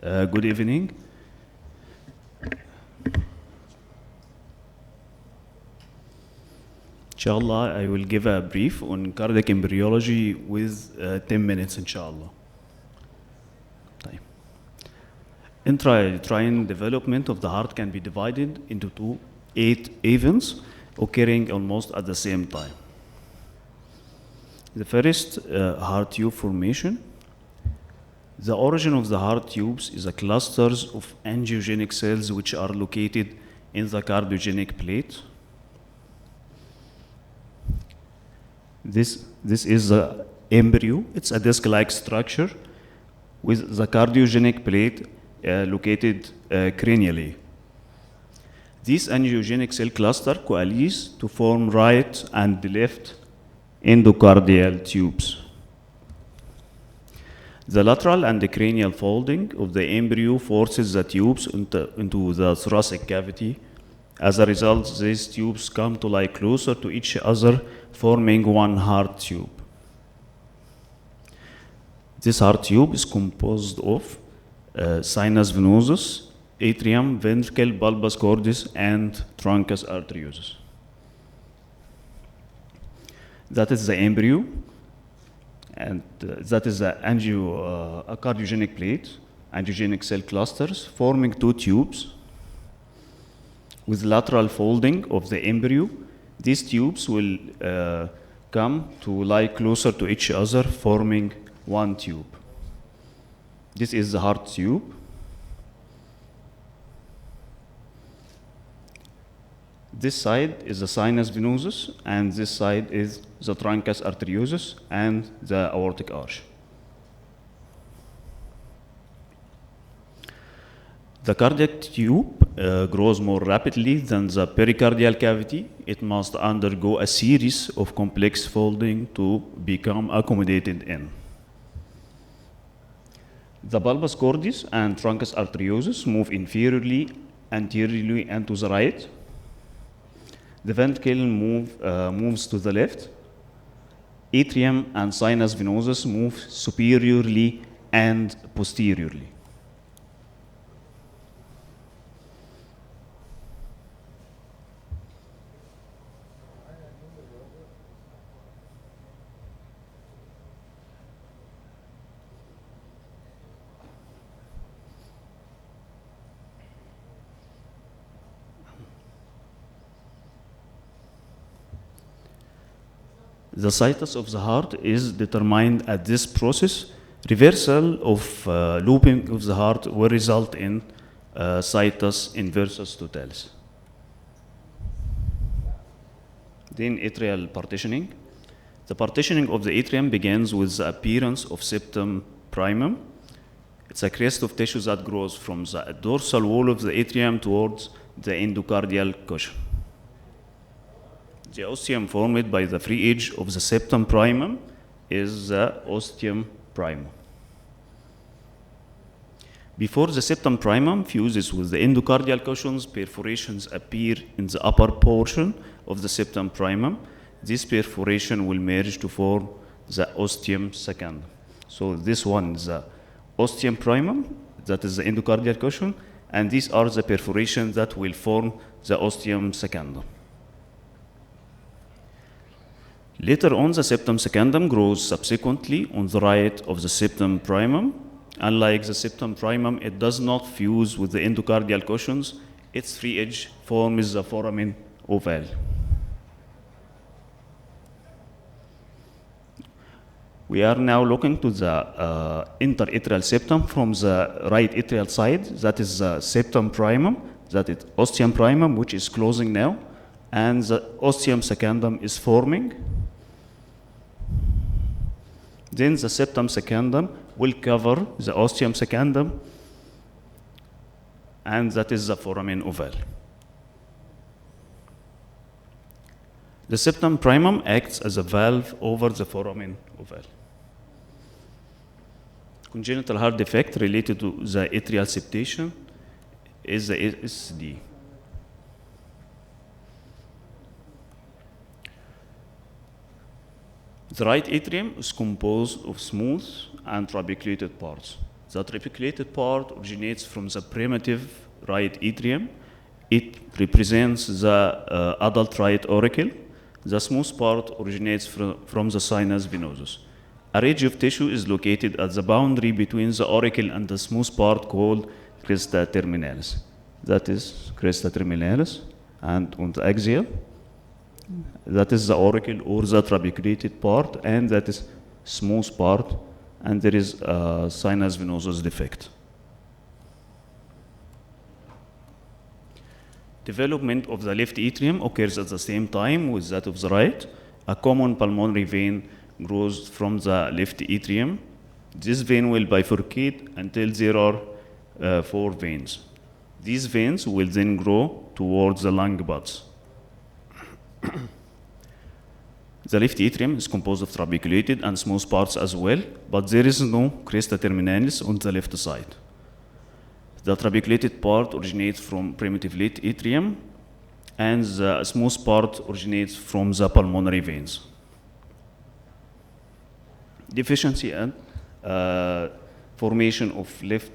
Good evening. Inshallah, I will give a brief on cardiac embryology with 10 minutes, inshallah. طيب. Intrauterine development of the heart can be divided into 8 events occurring almost at the same time. The first, heart tube formation. The origin of the heart tubes is a clusters of angiogenic cells which are located in the cardiogenic plate. This is the embryo. It's a disc-like structure with the cardiogenic plate located cranially. These angiogenic cell cluster coalesce to form right and left endocardial tubes. The lateral and the cranial folding of the embryo forces the tubes into the thoracic cavity. As a result, these tubes come to lie closer to each other, forming one heart tube. This heart tube is composed of sinus venosus, atrium, ventricle, bulbus cordis, and truncus arteriosus. That is the embryo, and that is a cardiogenic plate, angiogenic cell clusters forming 2 tubes with lateral folding of the embryo. These tubes will come to lie closer to each other, forming one tube. This is the heart tube. This side is the sinus venosus, and this side is the truncus arteriosus and the aortic arch. The cardiac tube grows more rapidly than the pericardial cavity. It must undergo a series of complex folding to become accommodated in. The bulbus cordis and truncus arteriosus move inferiorly, anteriorly, and to the right. The ventricle moves to the left. Atrium and sinus venosus move superiorly and posteriorly. The situs of the heart is determined at this process. Reversal of looping of the heart will result in situs inversus totalis. Then atrial partitioning. The partitioning of the atrium begins with the appearance of septum primum. It's a crest of tissue that grows from the dorsal wall of the atrium towards the endocardial cushion. The ostium formed by the free edge of the septum primum is the ostium primum. Before the septum primum fuses with the endocardial cushions, perforations appear in the upper portion of the septum primum. This perforation will merge to form the ostium secundum. So this one is the ostium primum, that is the endocardial cushion, and these are the perforations that will form the ostium secundum. Later on, the septum secundum grows subsequently on the right of the septum primum. Unlike the septum primum, it does not fuse with the endocardial cushions. Its free edge forms the foramen ovale. We are now looking to the interatrial septum from the right atrial side. That is the septum primum, that is ostium primum, which is closing now, and the ostium secundum is forming. Then the septum secundum will cover the ostium secundum, and that is the foramen ovale. The septum primum acts as a valve over the foramen ovale. Congenital heart defect related to the atrial septation is the ASD. The right atrium is composed of smooth and trabeculated parts. The trabeculated part originates from the primitive right atrium. It represents the adult right auricle. The smooth part originates from the sinus venosus. A ridge of tissue is located at the boundary between the auricle and the smooth part called crista terminalis. That is crista terminalis. And on the axial, that is the auricle or the trabeculated part, and that is smooth part, and there is a sinus venosus defect. Development of the left atrium occurs at the same time with that of the right. A common pulmonary vein grows from the left atrium. This vein will bifurcate until there are 4 veins. These veins will then grow towards the lung buds. The left atrium is composed of trabeculated and smooth parts as well, but there is no crista terminalis on the left side. The trabeculated part originates from primitive left atrium, and the smooth part originates from the pulmonary veins. Deficiency and formation of left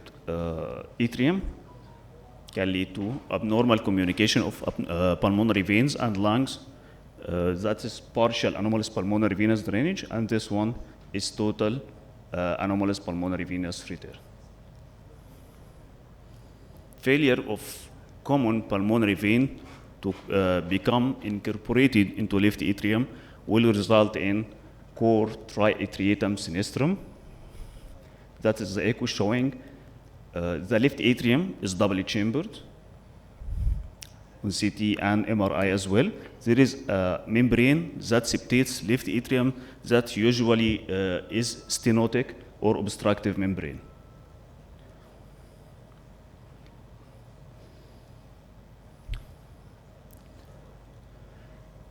atrium can lead to abnormal communication of pulmonary veins and lungs. That is partial anomalous pulmonary venous drainage, and this one is total anomalous pulmonary venous return. Failure of common pulmonary vein to become incorporated into left atrium will result in core triatriatum sinistrum. That is the echo showing the left atrium is doubly chambered on CT and MRI as well. There is a membrane that septates left atrium that usually is stenotic or obstructive membrane.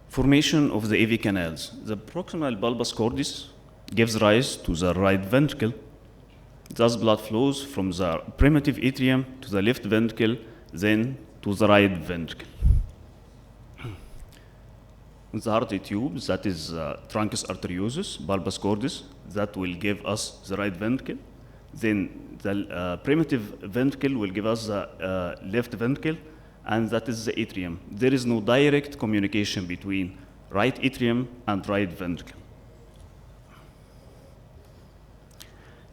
Formation of the AV canals. The proximal bulbous cordis gives rise to the right ventricle. Thus, blood flows from the primitive atrium to the left ventricle, then to the right ventricle. The heart tube, that is truncus arteriosus, bulbous cordis, that will give us the right ventricle. Then the primitive ventricle will give us the left ventricle, and that is the atrium. There is no direct communication between right atrium and right ventricle.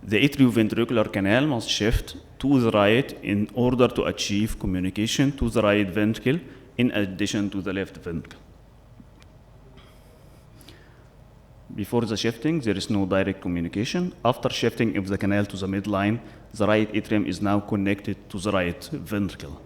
The atrioventricular canal must shift to the right in order to achieve communication to the right ventricle in addition to the left ventricle. Before the shifting, there is no direct communication. After shifting of the canal to the midline, the right atrium is now connected to the right ventricle.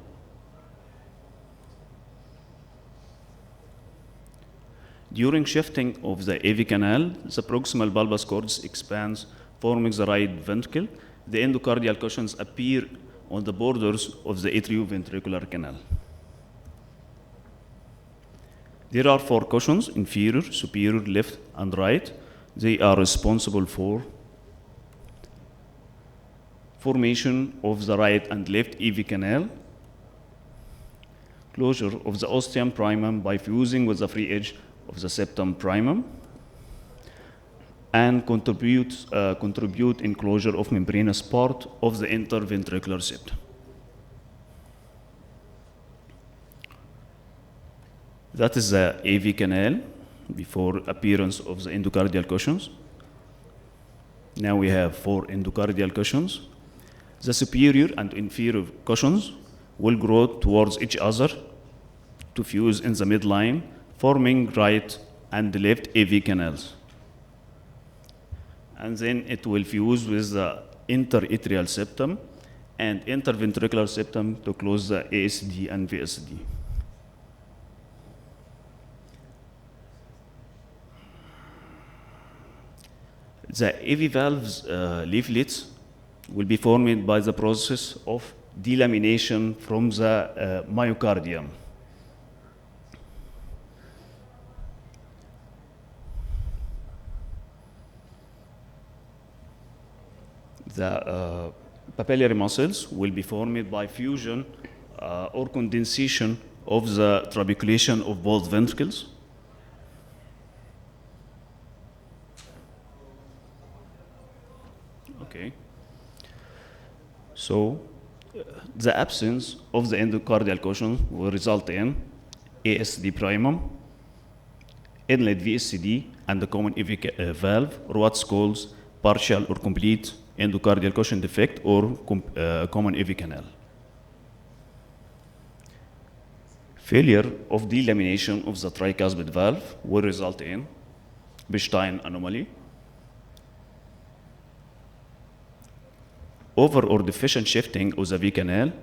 During shifting of the AV canal, the proximal bulbous cordis expands, forming the right ventricle. The endocardial cushions appear on the borders of the atrioventricular canal. There are 4 cushions, inferior, superior, left, and right. They are responsible for formation of the right and left AV canal, closure of the ostium primum by fusing with the free edge of the septum primum, and contribute in closure of membranous part of the interventricular septum. That is the AV canal before appearance of the endocardial cushions. Now we have 4 endocardial cushions. The superior and inferior cushions will grow towards each other to fuse in the midline, forming right and left AV canals. And then it will fuse with the interatrial septum and interventricular septum to close the ASD and VSD. The AV valves leaflets will be formed by the process of delamination from the myocardium. The papillary muscles will be formed by fusion or condensation of the trabeculation of both ventricles. Okay. So the absence of the endocardial cushion will result in ASD primum, inlet VSD, and the common AV valve, or what's called partial or complete endocardial cushion defect, or common AV canal. Failure of delamination of the tricuspid valve will result in Bechstein anomaly. Over or deficient shifting of the V canal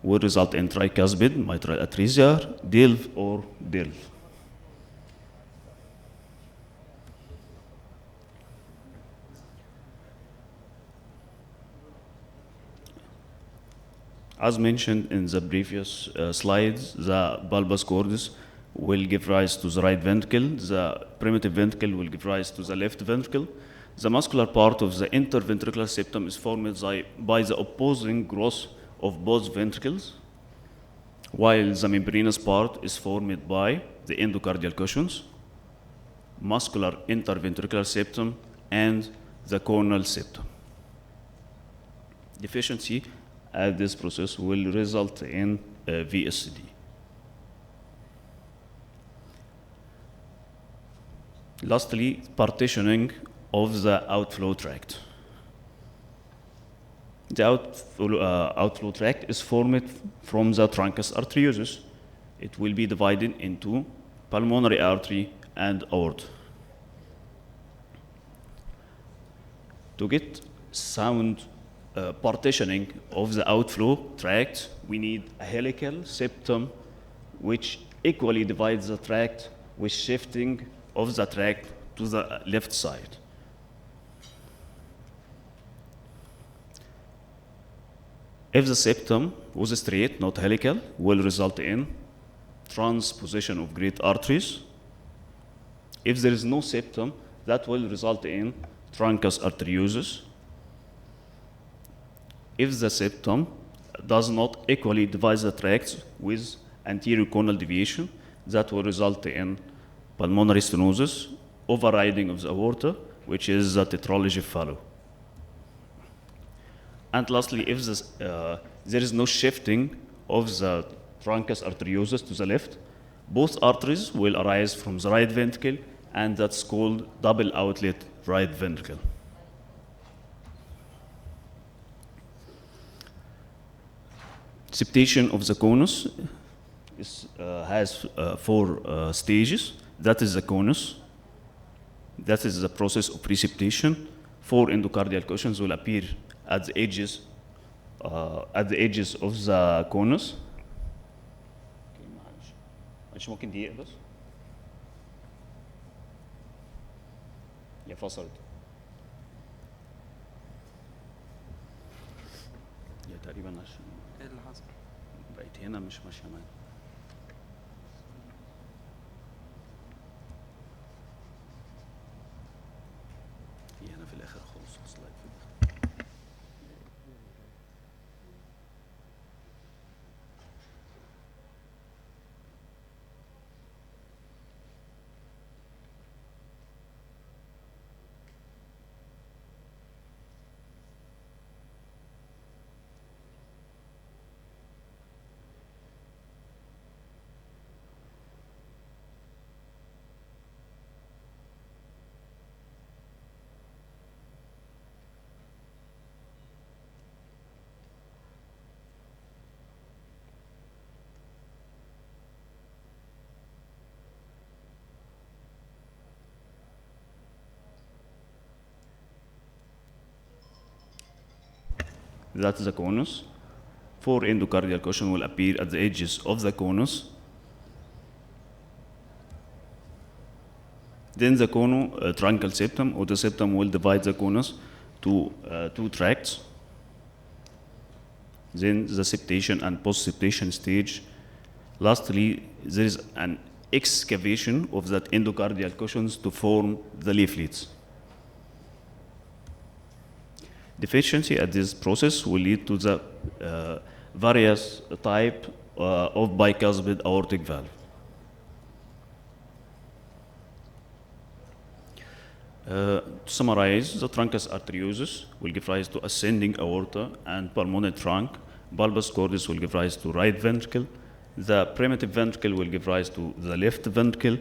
will result in tricuspid mitral atresia, DILV or DILV. As mentioned in the previous slides, the bulbous cordis will give rise to the right ventricle, the primitive ventricle will give rise to the left ventricle. The muscular part of the interventricular septum is formed by the opposing growth of both ventricles, while the membranous part is formed by the endocardial cushions, muscular interventricular septum, and the coronal septum. Deficiency at this process will result in VSD. Lastly, partitioning of the outflow tract. The outflow tract is formed from the truncus arteriosus. It will be divided into pulmonary artery and aorta. To get sound partitioning of the outflow tract, we need a helical septum which equally divides the tract with shifting of the tract to the left side. If the septum was straight, not helical, will result in transposition of great arteries. If there is no septum, that will result in truncus arteriosus. If the septum does not equally divide the tracts with anterior conal deviation, that will result in pulmonary stenosis, overriding of the aorta, which is the tetralogy fallow. And lastly, if there is no shifting of the truncus arteriosus to the left, both arteries will arise from the right ventricle, and that's called double outlet right ventricle. Septation of the conus has four stages. That is the conus. That is the process of preciptation. Four endocardial cushions will appear at the edges of the conus. معلش ممكن دقيقة بس. هي فصلت. هي تقريبا عشان ايه اللي حصل؟ بقيت هنا مش ماشية معايا. هي هنا في الآخر خالص السلايد في الآخر. That is the conus. Four endocardial cushions will appear at the edges of the conus. Then the truncal septum or the septum will divide the conus to two tracts. Then the septation and post-septation stage. Lastly, there is an excavation of that endocardial cushions to form the leaflets. Deficiency at this process will lead to the various type of bicuspid aortic valve. To summarize, the truncus arteriosus will give rise to ascending aorta and pulmonary trunk. Bulbus cordis will give rise to right ventricle. The primitive ventricle will give rise to the left ventricle.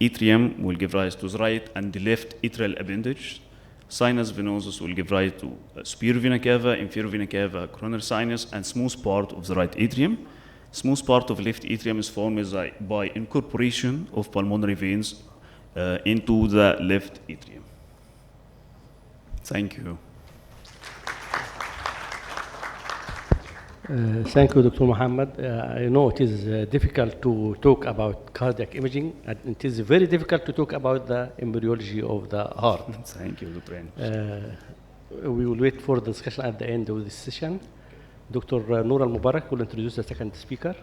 Atrium will give rise to the right and the left atrial appendage. Sinus venosus will give rise to superior vena cava, inferior vena cava, coronary sinus, and smooth part of the right atrium. Smooth part of left atrium is formed by incorporation of pulmonary veins into the left atrium. Thank you. Thank you, Dr. Mohamed. I know it is difficult to talk about cardiac imaging, and it is very difficult to talk about the embryology of the heart. Thank you, Dr. We will wait for the discussion at the end of this session. Dr. Noor Al Mubarak will introduce the second speaker.